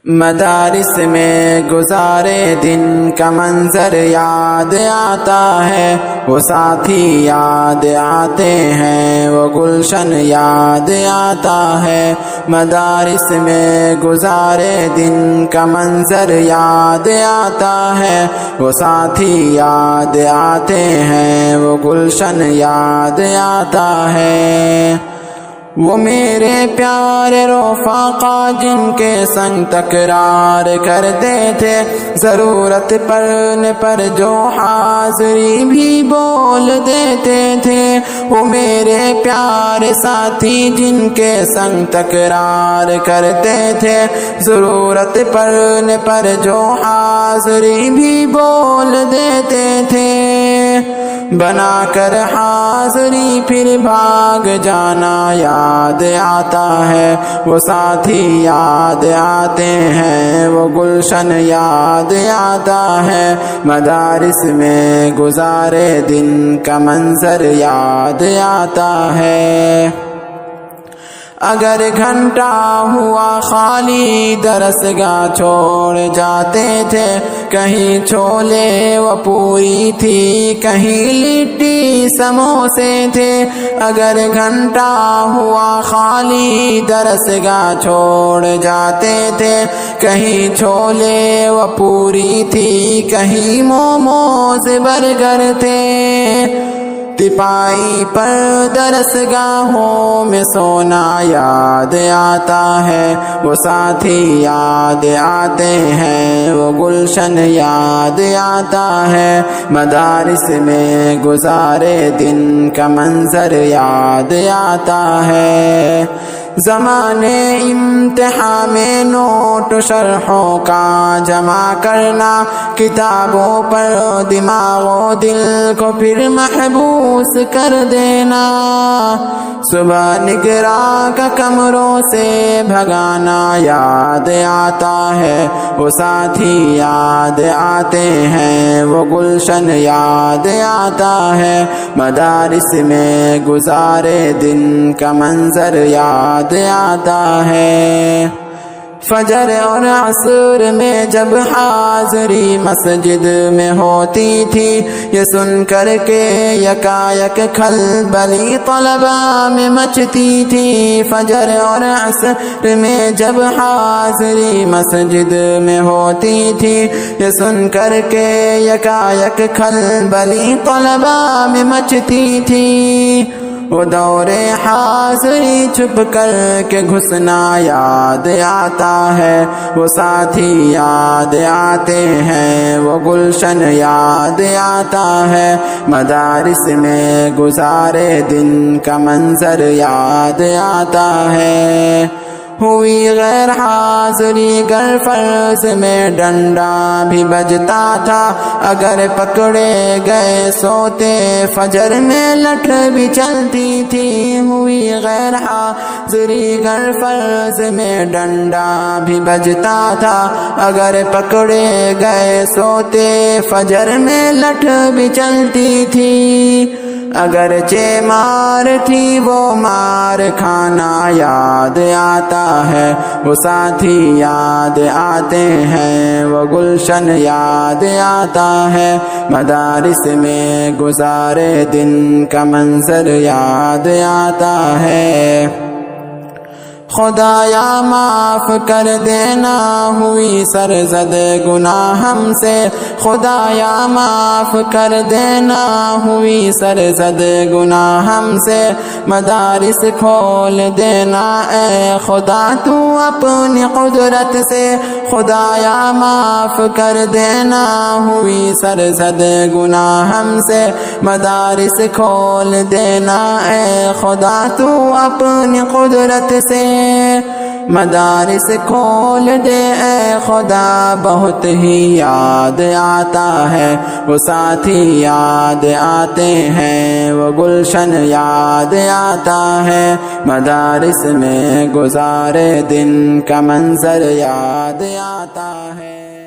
مدارس میں گزارے دن کا منظر یاد آتا ہے، وہ ساتھی یاد آتے ہیں، وہ گلشن یاد آتا ہے۔ مدارس میں گزارے دن کا منظر یاد آتا ہے، وہ ساتھی یاد آتے ہیں، وہ گلشن یاد آتا ہے۔ وہ میرے پیارے رفقا جن کے سنگ تکرار کرتے تھے، ضرورت پڑنے پر جو حاضری بھی بول دیتے تھے۔ وہ میرے پیارے ساتھی جن کے سنگ تکرار کرتے تھے، ضرورت پڑنے پر جو حاضری بھی بول دیتے تھے۔ بنا کر حاضری پھر بھاگ جانا یاد آتا ہے، وہ ساتھی یاد آتے ہیں، وہ گلشن یاد آتا ہے۔ مدارس میں گزارے دن کا منظر یاد آتا ہے۔ اگر گھنٹہ ہوا خالی درسگاہ چھوڑ جاتے تھے، کہیں چھولے و پوری تھی، کہیں لٹی سموسے تھے۔ اگر گھنٹہ ہوا خالی درسگاہ چھوڑ جاتے تھے، کہیں چھولے و پوری تھی، کہیں موموز برگر تھے۔ تپائی پر درسگاہوں میں سونا یاد آتا ہے، وہ ساتھی یاد آتے ہیں، وہ گلشن یاد آتا ہے۔ مدارس میں گزارے دن کا منظر یاد آتا ہے۔ زمانے امتحان میں نوٹ شرحوں کا جمع کرنا، کتابوں پر دماغ و دل کو پھر محبوس کر دینا۔ صبح نگراں کا کمروں سے بھگانا یاد آتا ہے، وہ ساتھی یاد آتے ہیں، وہ گلشن یاد آتا ہے۔ مدارس میں گزارے دن کا منظر یاد آتا ہے۔ فجر اور عصر میں جب حاضری مسجد میں ہوتی تھی، یہ سن کر کے یکایک کھلبلی طلباء میں مچتی تھی۔ فجر اور عصر میں جب حاضری مسجد میں ہوتی تھی، یہ سن کر کے یکایک کھلبلی طلباء میں مچتی تھی۔ وہ دور حاضری چھپ کر کے گھسنا یاد آتا ہے، وہ ساتھی یاد آتے ہیں، وہ گلشن یاد آتا ہے۔ مدارس میں گزارے دن کا منظر یاد آتا ہے۔ ہوئی غیر حاضری گر فرض میں ڈنڈا بھی بجتا تھا، اگر پکڑے گئے سوتے فجر میں لٹ بھی چلتی تھی۔ ہوئی غیر حاضری گر فرض میں ڈنڈا بھی بجتا تھا، اگر پکڑے گئے سوتے فجر میں لٹ بھی چلتی تھی۔ اگرچہ مار تھی وہ مار کھانا یاد آتا ہے، وہ ساتھی یاد آتے ہیں، وہ گلشن یاد آتا ہے۔ مدارس میں گزارے دن کا منظر یاد آتا ہے۔ خدایا معاف کر دینا ہوئی سرزد گناہ ہم سے، خدایا معاف کر دینا ہوئی سرزد گناہ ہم سے۔ مدارس کھول دینا اے خدا تو اپنی قدرت سے، خدایا معاف کر دینا ہوئی سرزد گناہ ہم سے۔ مدارس کھول دینا اے خدا تو اپنی قدرت سے۔ مدارس کھول دے اے خدا، بہت ہی یاد آتا ہے، وہ ساتھی یاد آتے ہیں، وہ گلشن یاد آتا ہے۔ مدارس میں گزارے دن کا منظر یاد آتا ہے۔